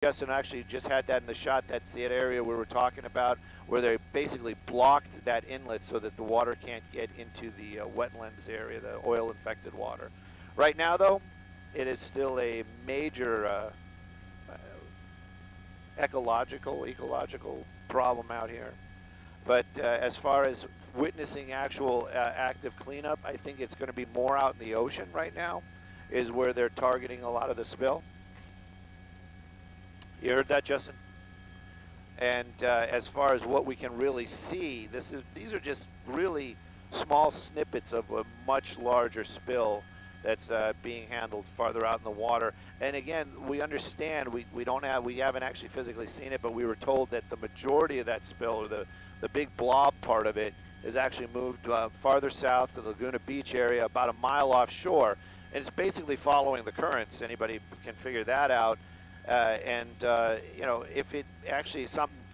Justin actually just had that in the shot. That's the area we were talking about, where they basically blocked that inlet so that the water can't get into the wetlands area, the oil-infected water. Right now, though, it is still a major ecological problem out here. But as far as witnessing actual active cleanup, I think it's going to be more out in the ocean right now, is where they're targeting a lot of the spill. You heard that, Justin? And as far as what we can really see, these are just really small snippets of a much larger spill that's being handled farther out in the water. And again, we understand we haven't actually physically seen it, but we were told that the majority of that spill, or the big blob part of it, is actually moved farther south to the Laguna Beach area, about a mile offshore, and it's basically following the currents. Anybody can figure that out. You know, if it actually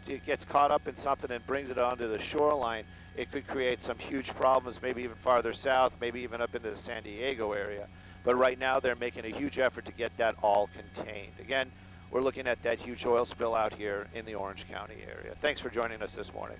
it gets caught up in something and brings it onto the shoreline, it could create some huge problems, maybe even farther south, maybe even up into the San Diego area. But right now, they're making a huge effort to get that all contained. Again, we're looking at that huge oil spill out here in the Orange County area. Thanks for joining us this morning.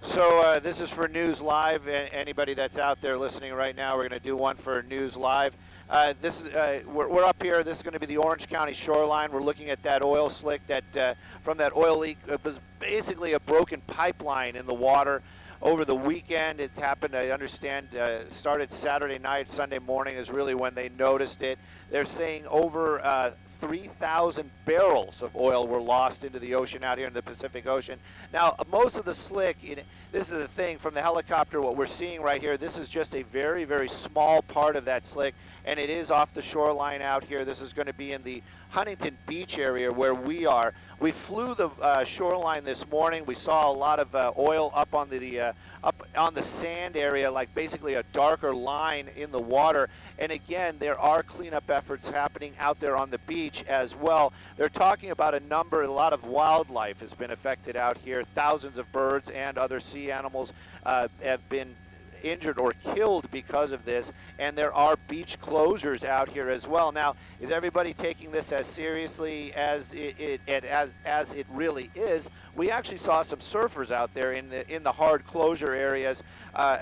So this is for News Live. Anybody that's out there listening right now, we're going to do one for News Live. We're up here. This is going to be the Orange County shoreline. We're looking at that oil slick that from that oil leak. It was basically a broken pipeline in the water. Over the weekend, it happened, I understand, started Saturday night, Sunday morning is really when they noticed it. They're saying over 3,000 barrels of oil were lost into the ocean out here in the Pacific Ocean. Now, most of the slick, this is the thing, from the helicopter, what we're seeing right here, this is just a very, very small part of that slick, and it is off the shoreline out here. This is going to be in the Huntington Beach area where we are. We flew the shoreline this morning. We saw a lot of oil up on the sand area, like basically a darker line in the water. And again, there are cleanup efforts happening out there on the beach as well. They're talking about a lot of wildlife has been affected out here. Thousands of birds and other sea animals have been injured or killed because of this, and there are beach closures out here as well. Now, is everybody taking this as seriously as it really is? We actually saw some surfers out there in the hard closure areas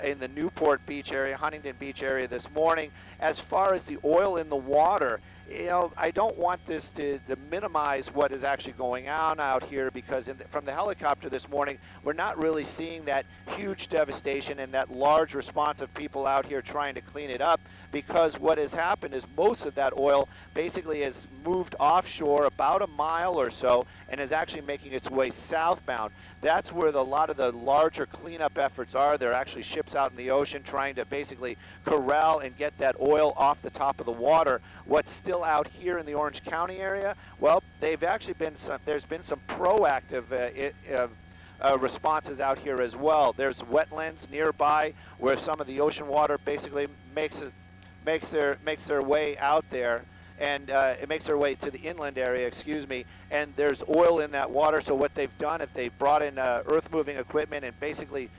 in the Newport Beach area, Huntington Beach area this morning. As far as the oil in the water, I don't want this to minimize what is actually going on out here, because from the helicopter this morning, we're not really seeing that huge devastation and that large response of people out here trying to clean it up, because what has happened is most of that oil basically has moved offshore about a mile or so and is actually making its way southbound. That's where a lot of the larger cleanup efforts are. There are actually ships out in the ocean trying to basically corral and get that oil off the top of the water. What's still out here in the Orange County area, well, there's been some proactive responses out here as well. There's wetlands nearby where some of the ocean water basically makes their way out there, and it makes their way to the inland area, excuse me, and there's oil in that water. So what they've done, if they brought in earth-moving equipment and basically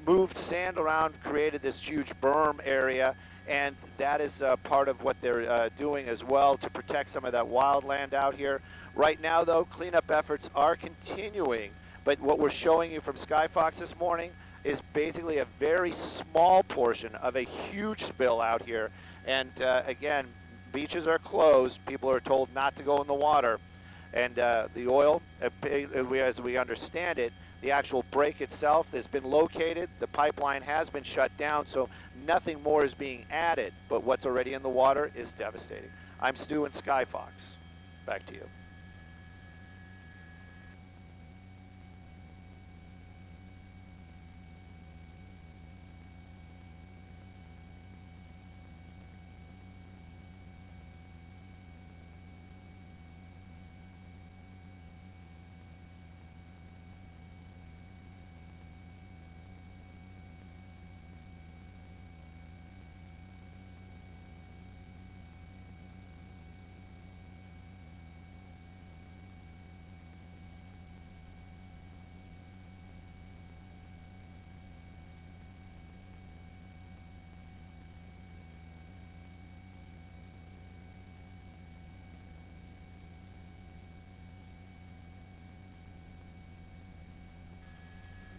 moved sand around, created this huge berm area, and that is part of what they're doing as well to protect some of that wildland out here. Right now, though, cleanup efforts are continuing, but what we're showing you from SkyFOX this morning is basically a very small portion of a huge spill out here. And again, beaches are closed. People are told not to go in the water. And the oil, as we understand it, The actual break itself has been located. The pipeline has been shut down, so nothing more is being added. But what's already in the water is devastating. I'm Stu in SkyFOX. Back to you.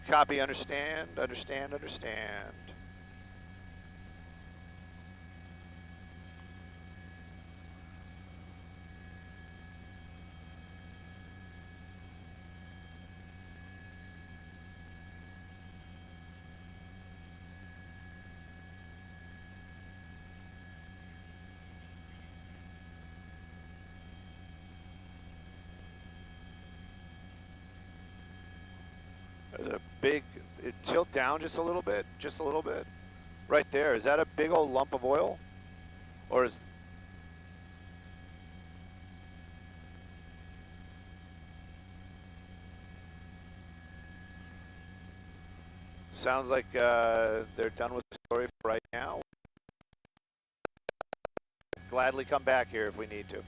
Copy, understand, understand, understand. There's a big, tilt down just a little bit, right there. Is that a big old lump of oil? Or is... Sounds like they're done with the story for right now. Gladly come back here if we need to.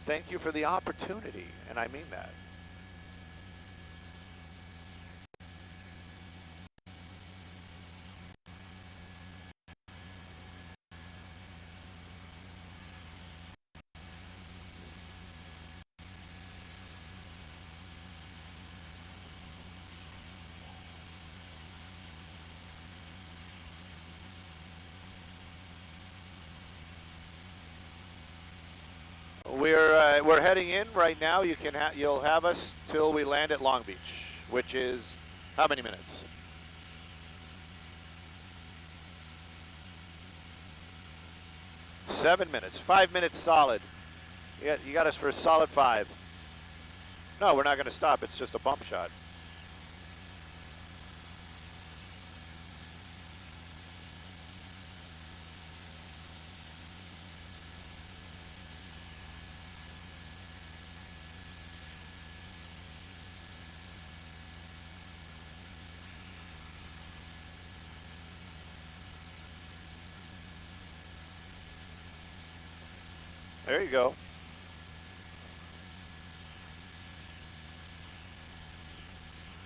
Thank you for the opportunity, and I mean that. We're heading in right now. You'll have us till we land at Long Beach, which is how many minutes? Seven minutes. 5 minutes solid. You got us for a solid 5. No, we're not going to stop. It's just a bump shot. There you go.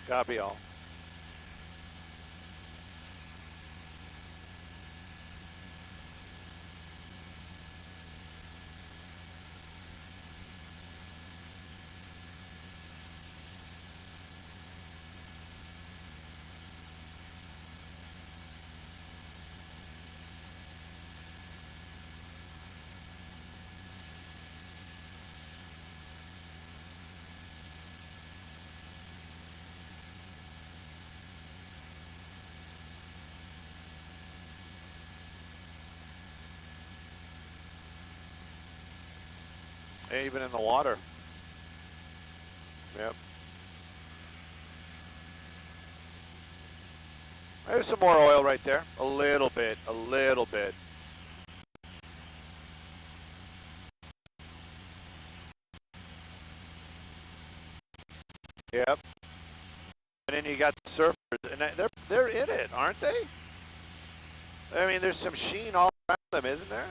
Copy all. Even in the water. Yep. There's some more oil right there. A little bit, a little bit. Yep. And then you got the surfers, and they're in it, aren't they? I mean, there's some sheen all around them, isn't there?